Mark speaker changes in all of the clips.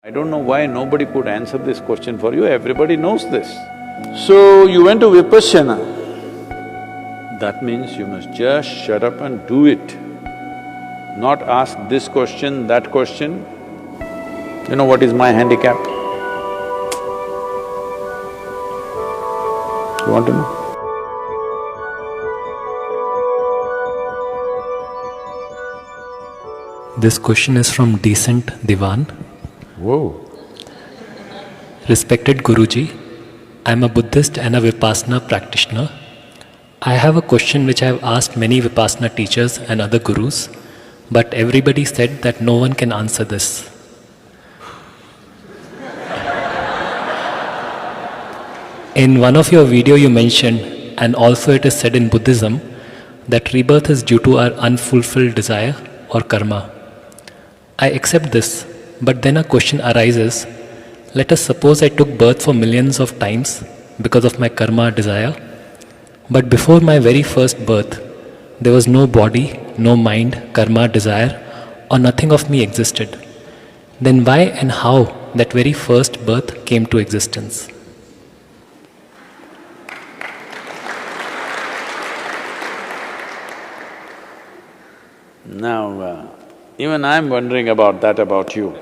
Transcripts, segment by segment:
Speaker 1: I don't know why nobody could answer this question for you, everybody knows this. So, you went to Vipassana, that means you must just shut up and do it, not ask this question, that question. You know what is my handicap? You want to know?
Speaker 2: This question is from Decent Divan.
Speaker 1: Whoa.
Speaker 2: Respected Guruji, I am a Buddhist and a Vipassana practitioner. I have a question which I have asked many Vipassana teachers and other gurus, but everybody said that no one can answer this. In one of your video you mentioned, and also it is said in Buddhism, that rebirth is due to our unfulfilled desire or karma. I accept this, but then a question arises. Let us suppose I took birth for millions of times because of my karma desire, but before my very first birth, there was no body, no mind, karma, desire, or nothing of me existed. Then why and how that very first birth came to existence?
Speaker 1: Now, even I'm wondering about that about you.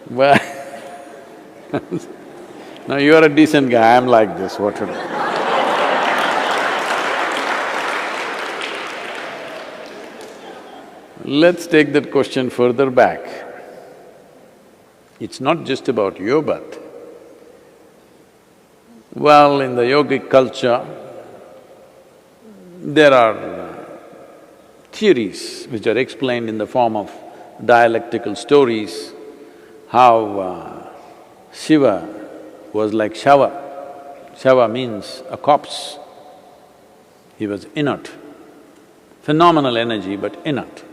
Speaker 1: Well, now you're a decent guy, I'm like this, what to do? Let's take that question further back. It's not just about your birth. Well, in the yogic culture, there are theories which are explained in the form of dialectical stories, how Shiva was like Shava. Shava means a corpse. He was inert, phenomenal energy but inert.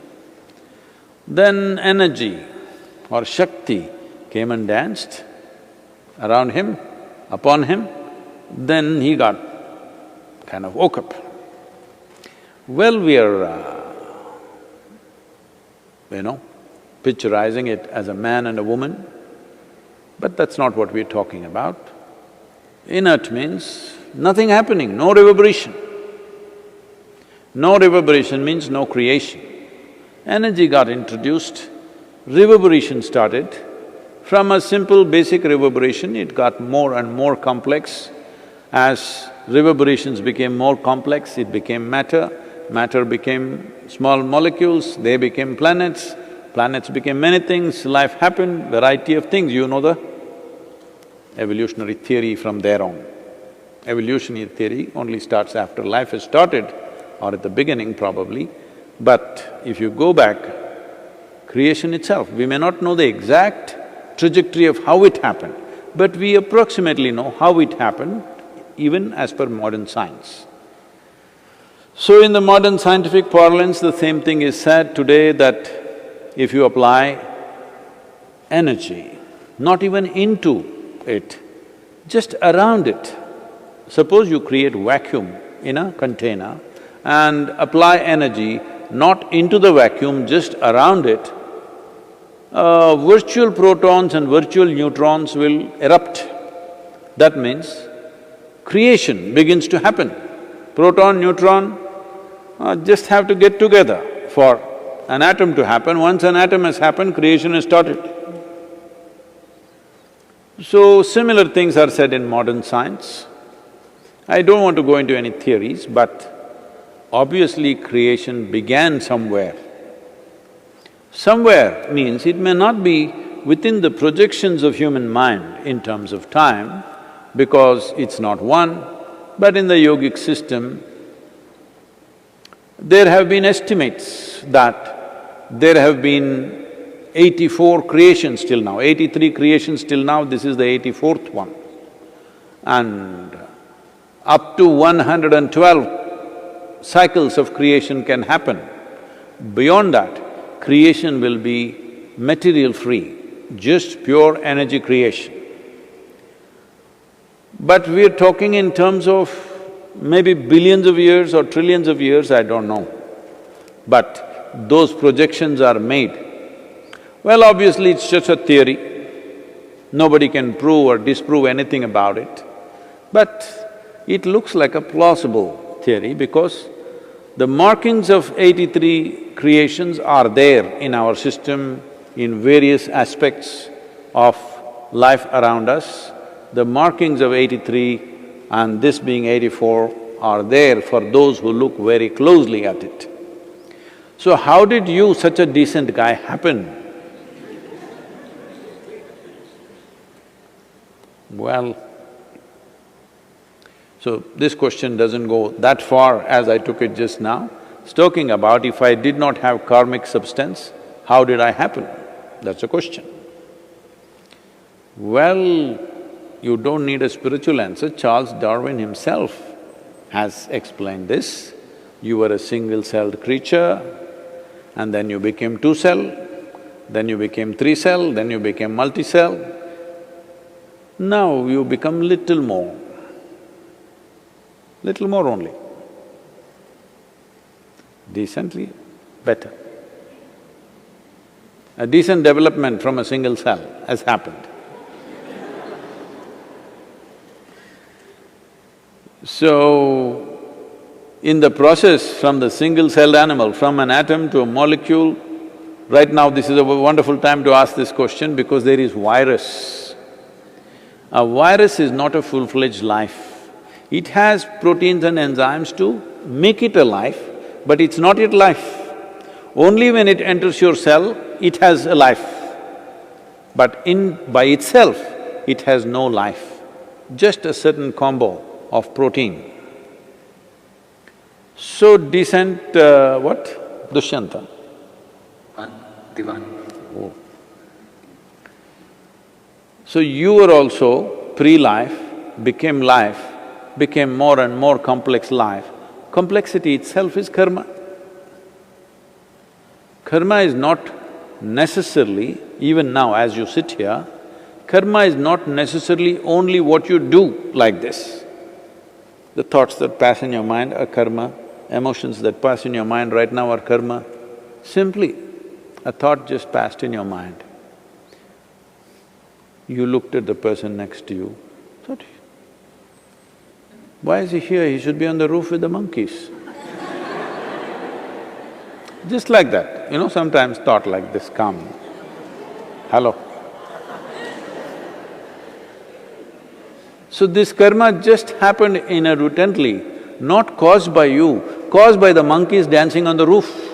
Speaker 1: Then energy or Shakti came and danced around him, upon him, then he got kind of woke up. Well, we are, picturizing it as a man and a woman, but that's not what we're talking about. Inert means nothing happening, no reverberation. No reverberation means no creation. Energy got introduced, reverberation started. From a simple basic reverberation, it got more and more complex. As reverberations became more complex, it became matter, matter became small molecules, they became planets, planets became many things, life happened, variety of things, you know the evolutionary theory from there on. Evolutionary theory only starts after life has started or at the beginning probably, but if you go back, creation itself, we may not know the exact trajectory of how it happened, but we approximately know how it happened even as per modern science. So in the modern scientific parlance, the same thing is said today that if you apply energy, not even into it, just around it, suppose you create vacuum in a container and apply energy not into the vacuum, just around it, virtual protons and virtual neutrons will erupt. That means creation begins to happen. Proton, neutron just have to get together for an atom to happen. Once an atom has happened, creation has started. So, similar things are said in modern science. I don't want to go into any theories, but obviously creation began somewhere. Somewhere means it may not be within the projections of human mind in terms of time, because it's not one, but in the yogic system, there have been estimates that there have been 84 creations till now, 83 creations till now, this is the 84th one. And up to 112 cycles of creation can happen. Beyond that, creation will be material-free, just pure energy creation. But we're talking in terms of maybe billions of years or trillions of years, I don't know. but those projections are made. Well, obviously it's just a theory. Nobody can prove or disprove anything about it. But it looks like a plausible theory because the markings of 83 creations are there in our system in various aspects of life around us. The markings of 83 and this being 84 are there for those who look very closely at it. So how did you, such a decent guy, happen? Well, so this question doesn't go that far as I took it just now. It's talking about if I did not have karmic substance, how did I happen? That's a question. Well, you don't need a spiritual answer. Charles Darwin himself has explained this. You were a single-celled creature, and then you became two-cell, then you became three-cell, then you became multi-cell. Now you become little more only. Decently better. A decent development from a single cell has happened. So, in the process from the single-celled animal, from an atom to a molecule, right now this is a wonderful time to ask this question because there is virus. A virus is not a full-fledged life. It has proteins and enzymes to make it a life, but it's not yet life. Only when it enters your cell, it has a life. But by itself, it has no life, just a certain combo of protein. So decent, what? Dushyanta?
Speaker 2: Divan.
Speaker 1: Oh. So you were also pre-life, became life, became more and more complex life. Complexity itself is karma. Karma is not necessarily, even now as you sit here, karma is not necessarily only what you do like this. The thoughts that pass in your mind are karma, emotions that pass in your mind right now are karma. Simply, a thought just passed in your mind. You looked at the person next to you, thought, why is he here? He should be on the roof with the monkeys. Just like that, sometimes thought like this come. Hello. So this karma just happened inadvertently, not caused by you, caused by the monkeys dancing on the roof.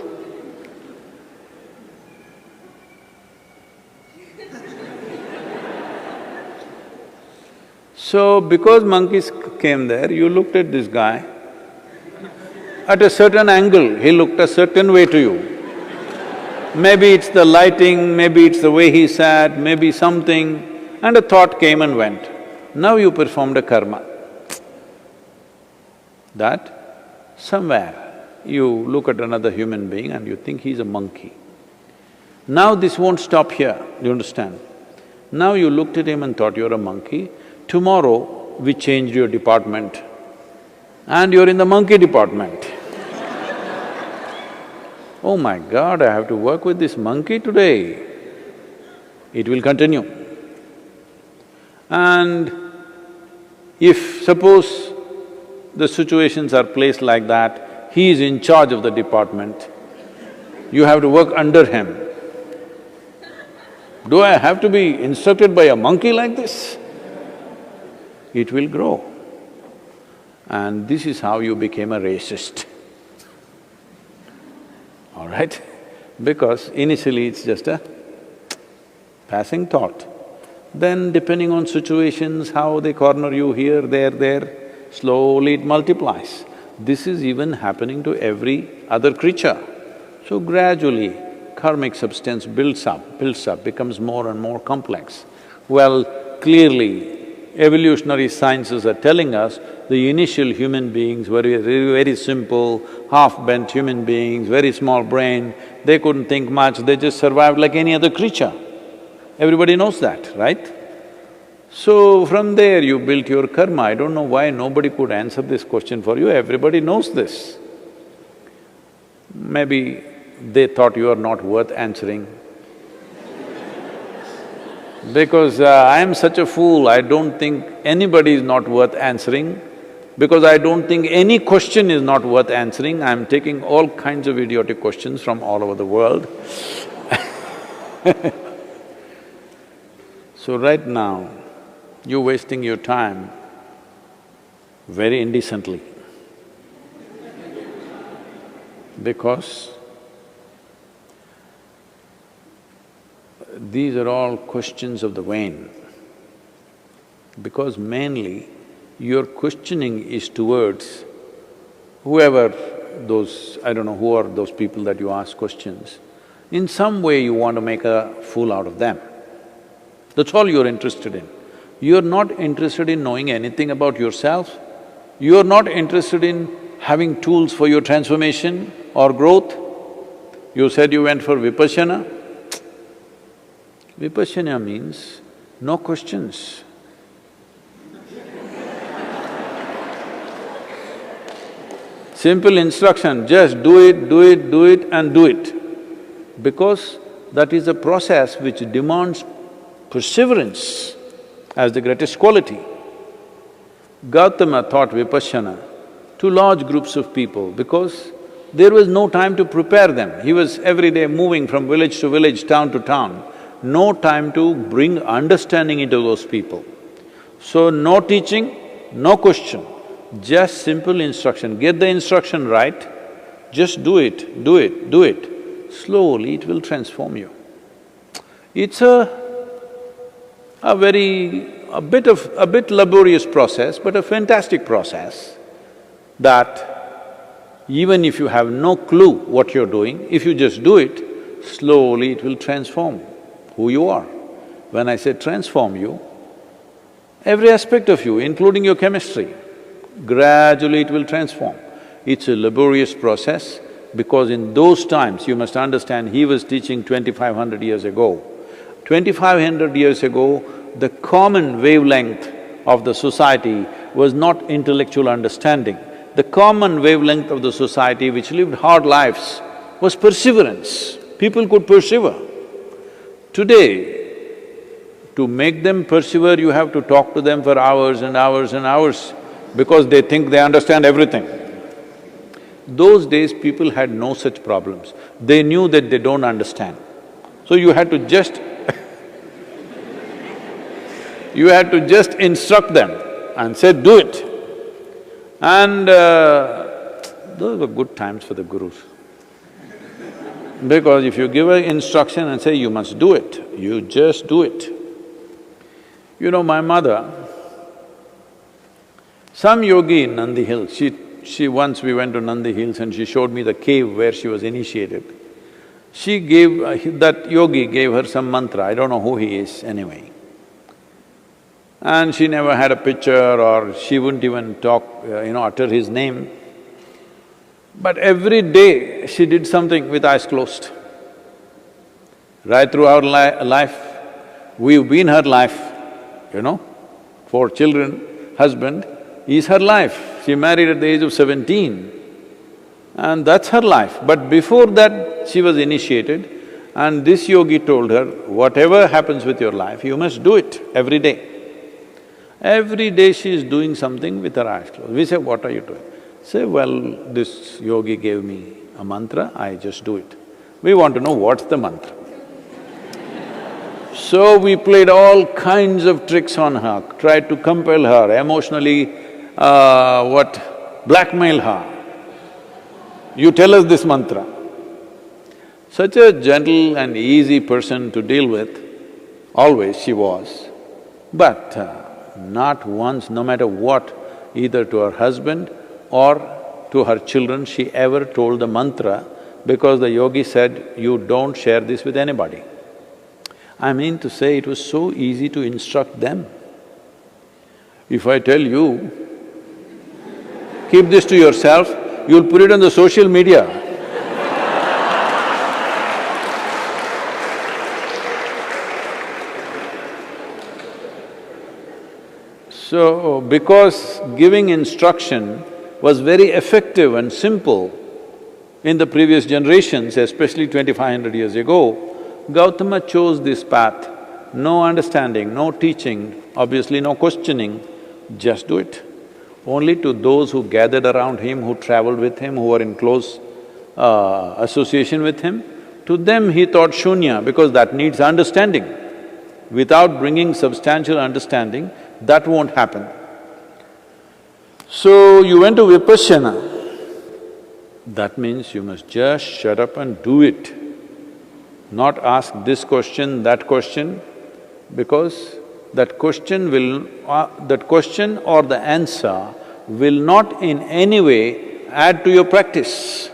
Speaker 1: So, because monkeys came there, you looked at this guy. At a certain angle, he looked a certain way to you. Maybe it's the lighting, maybe it's the way he sat, maybe something, and a thought came and went. Now you performed a karma. That somewhere you look at another human being and you think he's a monkey. Now this won't stop here, do you understand? Now you looked at him and thought you're a monkey. Tomorrow, we changed your department and you're in the monkey department. Oh my God, I have to work with this monkey today. It will continue. And if suppose the situations are placed like that, he is in charge of the department, you have to work under him. Do I have to be instructed by a monkey like this? It will grow. And this is how you became a racist, all right? Because initially it's just a passing thought. Then depending on situations, how they corner you here, there, slowly it multiplies. This is even happening to every other creature. So gradually, karmic substance builds up, becomes more and more complex. Well, clearly, evolutionary sciences are telling us the initial human beings were very simple, half-bent human beings, very small brain, they couldn't think much, they just survived like any other creature. Everybody knows that, right? So from there you built your karma. I don't know why nobody could answer this question for you, everybody knows this. Maybe they thought you are not worth answering. Because I am such a fool, I don't think anybody is not worth answering. Because I don't think any question is not worth answering, I'm taking all kinds of idiotic questions from all over the world. So right now, you're wasting your time very indecently. Because these are all questions of the vain. Because mainly, your questioning is towards whoever those… I don't know who are those people that you ask questions. In some way you want to make a fool out of them. That's all you're interested in. You're not interested in knowing anything about yourself. You're not interested in having tools for your transformation or growth. You said you went for Vipassana. Vipassana means no questions. Simple instruction, just do it, do it, do it and do it. Because that is a process which demands perseverance as the greatest quality. Gautama taught Vipassana to large groups of people because there was no time to prepare them. He was every day moving from village to village, town to town, no time to bring understanding into those people. So no teaching, no question, just simple instruction. Get the instruction right, just do it, do it, do it. Slowly it will transform you. It's a bit laborious process, but a fantastic process that even if you have no clue what you're doing, if you just do it, slowly it will transform who you are. When I say transform you, every aspect of you, including your chemistry, gradually it will transform. It's a laborious process because in those times, you must understand, he was teaching 2,500 years ago. 2,500 years ago, the common wavelength of the society was not intellectual understanding. The common wavelength of the society which lived hard lives was perseverance. People could persevere. Today, to make them persevere, you have to talk to them for hours and hours and hours because they think they understand everything. Those days, people had no such problems. They knew that they don't understand. So you had to just you had to just instruct them and say, do it. And those were good times for the gurus. Because if you give an instruction and say, you must do it, you just do it. You know, my mother, some yogi in Nandi Hills, once we went to Nandi Hills and she showed me the cave where she was initiated. She gave… that yogi gave her some mantra, I don't know who he is anyway. And she never had a picture or she wouldn't even talk, utter his name. But every day she did something with eyes closed. Right through our life, we've been her life, 4 children, husband is her life. She married at the age of 17 and that's her life. But before that, she was initiated and this yogi told her, whatever happens with your life, you must do it every day. Every day she is doing something with her eyes closed. We say, what are you doing? Say, well, this yogi gave me a mantra, I just do it. We want to know what's the mantra. So we played all kinds of tricks on her, tried to compel her, emotionally, blackmail her. You tell us this mantra. Such a gentle and easy person to deal with, always she was. But not once, no matter what, either to her husband or to her children, she ever told the mantra because the yogi said, you don't share this with anybody. I mean to say, it was so easy to instruct them. If I tell you, keep this to yourself, you'll put it on the social media. So, because giving instruction was very effective and simple, In the previous generations, especially 2500 years ago, Gautama chose this path. No understanding, no teaching, obviously no questioning, just do it. Only to those who gathered around him, who traveled with him, who were in close association with him, to them he taught shunya because that needs understanding. Without bringing substantial understanding, that won't happen. So you went to Vipassana. That means you must just shut up and do it. Not ask this question, that question, because that question or the answer will not in any way add to your practice.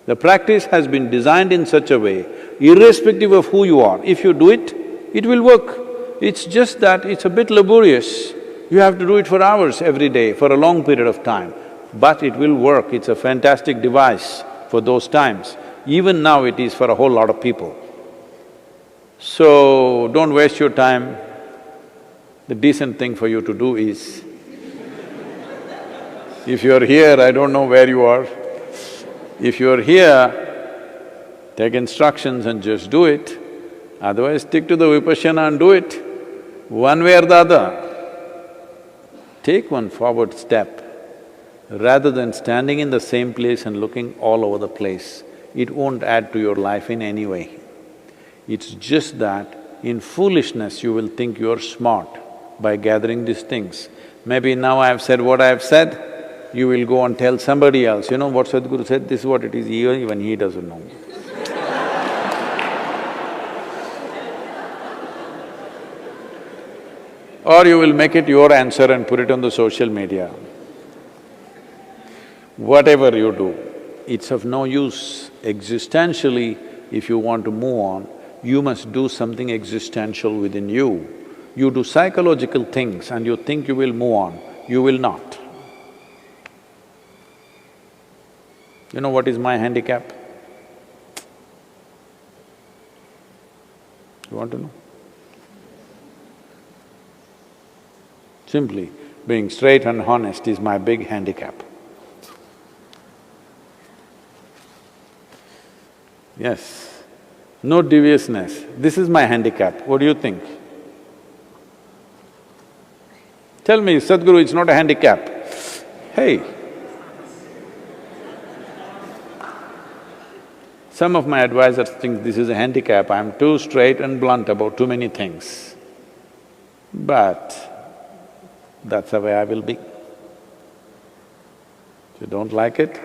Speaker 1: The practice has been designed in such a way, irrespective of who you are, if you do it, it will work. It's just that it's a bit laborious. You have to do it for hours every day, for a long period of time. But it will work, it's a fantastic device for those times. Even now it is for a whole lot of people. So, don't waste your time. The decent thing for you to do is, if you're here, I don't know where you are, if you're here, take instructions and just do it. Otherwise, stick to the Vipassana and do it, one way or the other. Take one forward step. Rather than standing in the same place and looking all over the place, it won't add to your life in any way. It's just that in foolishness you will think you're smart by gathering these things. Maybe now I've said what I've said, you will go and tell somebody else, you know what Sadhguru said, this is what it is, even he doesn't know. Or you will make it your answer and put it on the social media. Whatever you do, it's of no use. Existentially, if you want to move on, you must do something existential within you. You do psychological things and you think you will move on, you will not. You know what is my handicap? You want to know? Simply, being straight and honest is my big handicap. Yes, no deviousness, this is my handicap, what do you think? Tell me, Sadhguru, it's not a handicap. Hey, some of my advisors think this is a handicap, I'm too straight and blunt about too many things. But that's the way I will be. If you don't like it,